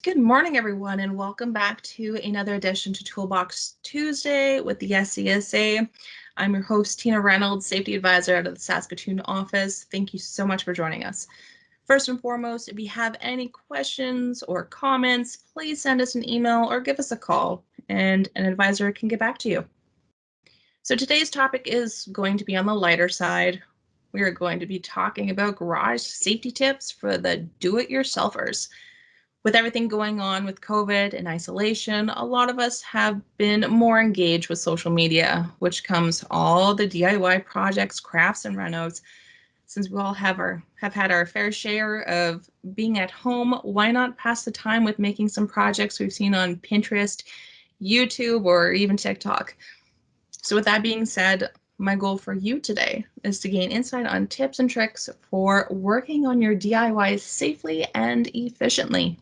Good morning, everyone, and welcome back to another edition to Toolbox Tuesday with the SCSA. I'm your host, Tina Reynolds, Safety Advisor out of the Saskatoon office. Thank you so much for joining us. First and foremost, if you have any questions or comments, please send us an email or give us a call, and an advisor can get back to you. So today's topic is going to be on the lighter side. We are going to be talking about garage safety tips for the do-it-yourselfers. With everything going on with COVID and isolation, a lot of us have been more engaged with social media, which comes all the DIY projects, crafts, and renos. Since we all have had our fair share of being at home, why not pass the time with making some projects we've seen on Pinterest, YouTube, or even TikTok? So with that being said, my goal for you today is to gain insight on tips and tricks for working on your DIYs safely and efficiently.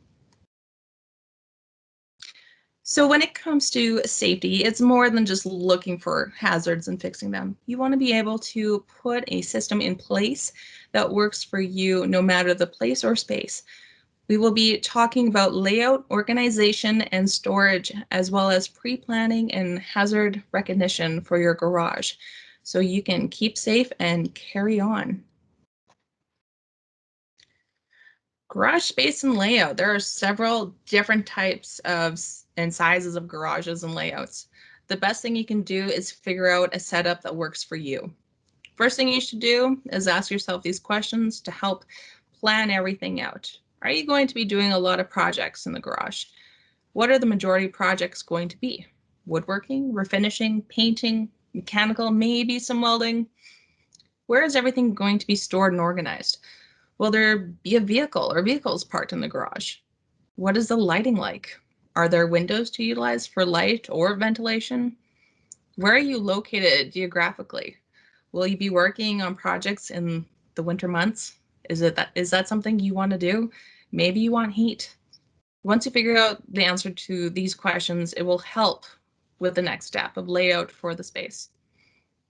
So when it comes to safety, it's more than just looking for hazards and fixing them. You want to be able to put a system in place that works for you no matter the place or space. We will be talking about layout, organization, and storage, as well as pre-planning and hazard recognition for your garage, so you can keep safe and carry on. Garage space and layout. There are several different types of and sizes of garages and layouts. The best thing you can do is figure out a setup that works for you. First thing you should do is ask yourself these questions to help plan everything out. Are you going to be doing a lot of projects in the garage? What are the majority projects going to be? Woodworking, refinishing, painting, mechanical, maybe some welding? Where is everything going to be stored and organized? Will there be a vehicle or vehicles parked in the garage? What is the lighting like? Are there windows to utilize for light or ventilation? Where are you located geographically? Will you be working on projects in the winter months? Is that something you want to do? Maybe you want heat. Once you figure out the answer to these questions, it will help with the next step of layout for the space.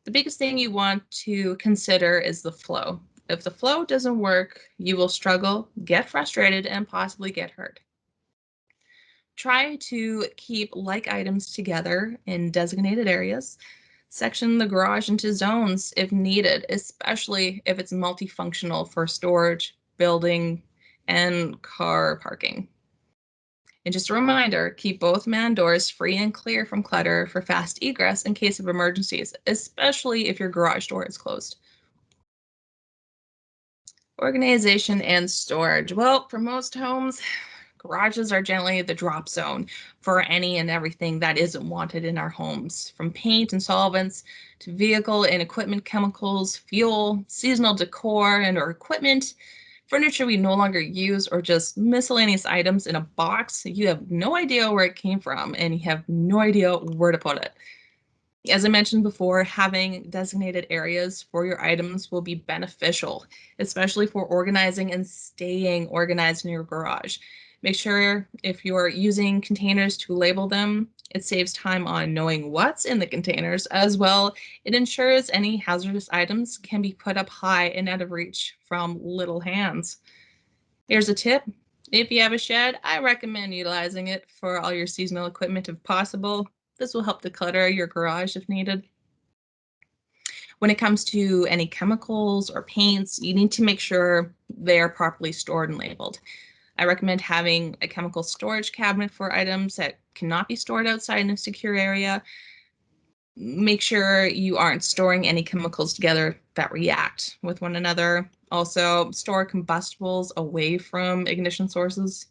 The biggest thing you want to consider is the flow. If the flow doesn't work, you will struggle, get frustrated, and possibly get hurt. Try to keep like items together in designated areas. Section the garage into zones if needed, especially if it's multifunctional for storage, building, and car parking. And just a reminder, keep both man doors free and clear from clutter for fast egress in case of emergencies, especially if your garage door is closed. Organization and storage. Well, for most homes, garages are generally the drop zone for any and everything that isn't wanted in our homes, from paint and solvents to vehicle and equipment chemicals, fuel, seasonal decor and or equipment, furniture we no longer use, or just miscellaneous items in a box. You have no idea where it came from and you have no idea where to put it. As I mentioned before, having designated areas for your items will be beneficial, especially for organizing and staying organized in your garage. Make sure if you're using containers to label them, it saves time on knowing what's in the containers. As well, it ensures any hazardous items can be put up high and out of reach from little hands. Here's a tip. If you have a shed, I recommend utilizing it for all your seasonal equipment if possible. This will help declutter your garage if needed. When it comes to any chemicals or paints, you need to make sure they are properly stored and labeled. I recommend having a chemical storage cabinet for items that cannot be stored outside in a secure area. Make sure you aren't storing any chemicals together that react with one another. Also, store combustibles away from ignition sources.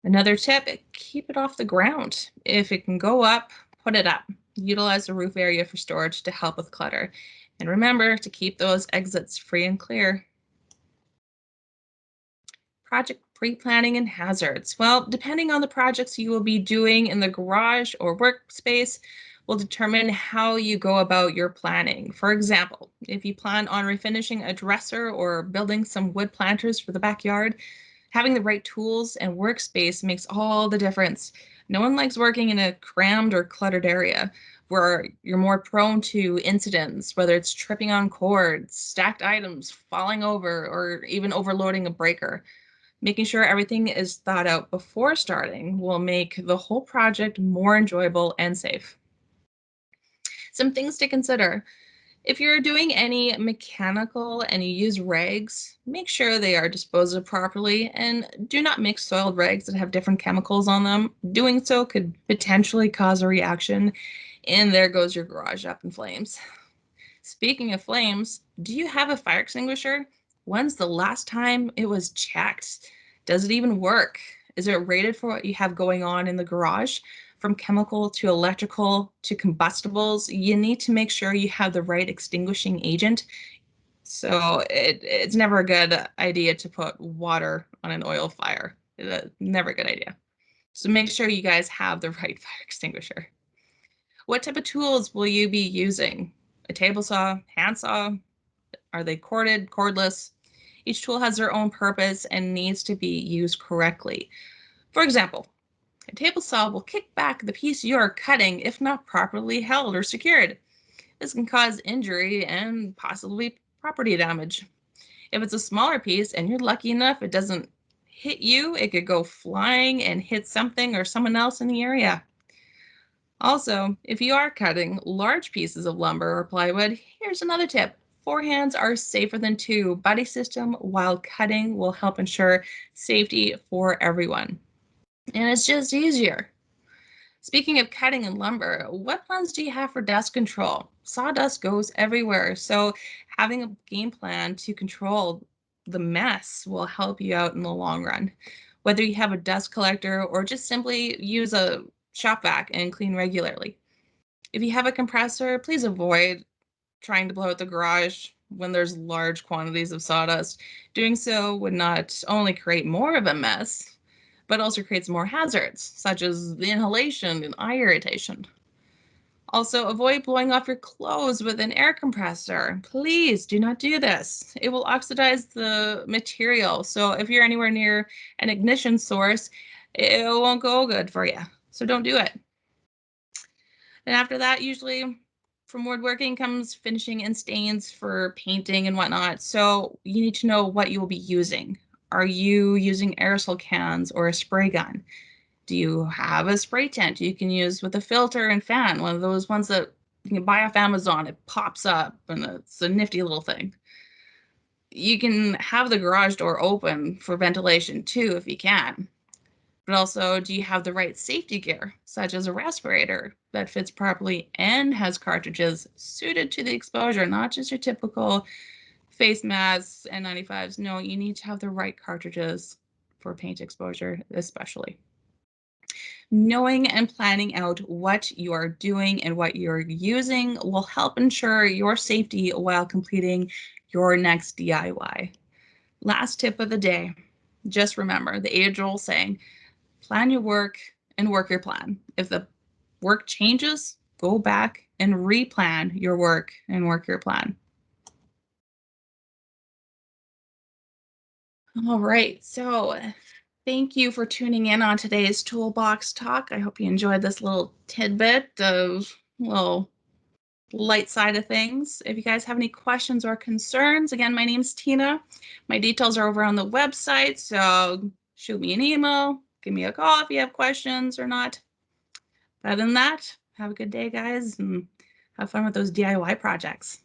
Another tip, keep it off the ground. If it can go up, put it up. Utilize the roof area for storage to help with clutter. And remember to keep those exits free and clear. Project pre-planning and hazards. Well, depending on the projects you will be doing in the garage or workspace will determine how you go about your planning. For example, if you plan on refinishing a dresser or building some wood planters for the backyard, having the right tools and workspace makes all the difference. No one likes working in a crammed or cluttered area where you're more prone to incidents, whether it's tripping on cords, stacked items, falling over, or even overloading a breaker. Making sure everything is thought out before starting will make the whole project more enjoyable and safe. Some things to consider. If you're doing any mechanical and you use rags, make sure they are disposed of properly and do not mix soiled rags that have different chemicals on them. Doing so could potentially cause a reaction, and there goes your garage up in flames. Speaking of flames, do you have a fire extinguisher? When's the last time it was checked? Does it even work? Is it rated for what you have going on in the garage? From chemical to electrical to combustibles, you need to make sure you have the right extinguishing agent. So it's never a good idea to put water on an oil fire. Never a good idea. So make sure you guys have the right fire extinguisher. What type of tools will you be using? A table saw, handsaw? Are they corded, cordless? Each tool has their own purpose and needs to be used correctly. For example, a table saw will kick back the piece you are cutting if not properly held or secured. This can cause injury and possibly property damage. If it's a smaller piece and you're lucky enough it doesn't hit you, it could go flying and hit something or someone else in the area. Also, if you are cutting large pieces of lumber or plywood, here's another tip. Four hands are safer than two. Buddy system while cutting will help ensure safety for everyone. And it's just easier. Speaking of cutting and lumber, what plans do you have for dust control? Sawdust goes everywhere, so having a game plan to control the mess will help you out in the long run. Whether you have a dust collector or just simply use a shop vac and clean regularly. If you have a compressor, please avoid trying to blow out the garage when there's large quantities of sawdust. Doing so would not only create more of a mess, but also creates more hazards, such as the inhalation and eye irritation. Also, avoid blowing off your clothes with an air compressor. Please do not do this. It will oxidize the material. So if you're anywhere near an ignition source, it won't go good for you. So don't do it. And after that, usually from woodworking comes finishing and stains for painting and whatnot. So you need to know what you will be using. Are you using aerosol cans or a spray gun? Do you have a spray tent you can use with a filter and fan? One of those ones that you can buy off Amazon. It pops up and it's a nifty little thing. You can have the garage door open for ventilation too if you can. But also, do you have the right safety gear, such as a respirator that fits properly and has cartridges suited to the exposure, not just your typical face masks and N95s? No, you need to have the right cartridges for paint exposure, especially. Knowing and planning out what you are doing and what you're using will help ensure your safety while completing your next DIY. Last tip of the day, just remember the age-old saying, plan your work and work your plan. If the work changes, go back and replan your work and work your plan. All right, so thank you for tuning in on today's Toolbox Talk. I hope you enjoyed this little tidbit of little light side of things. If you guys have any questions or concerns, again, my name's Tina. My details are over on the website, so shoot me an email, give me a call if you have questions or not. Other than that, have a good day, guys, and have fun with those DIY projects.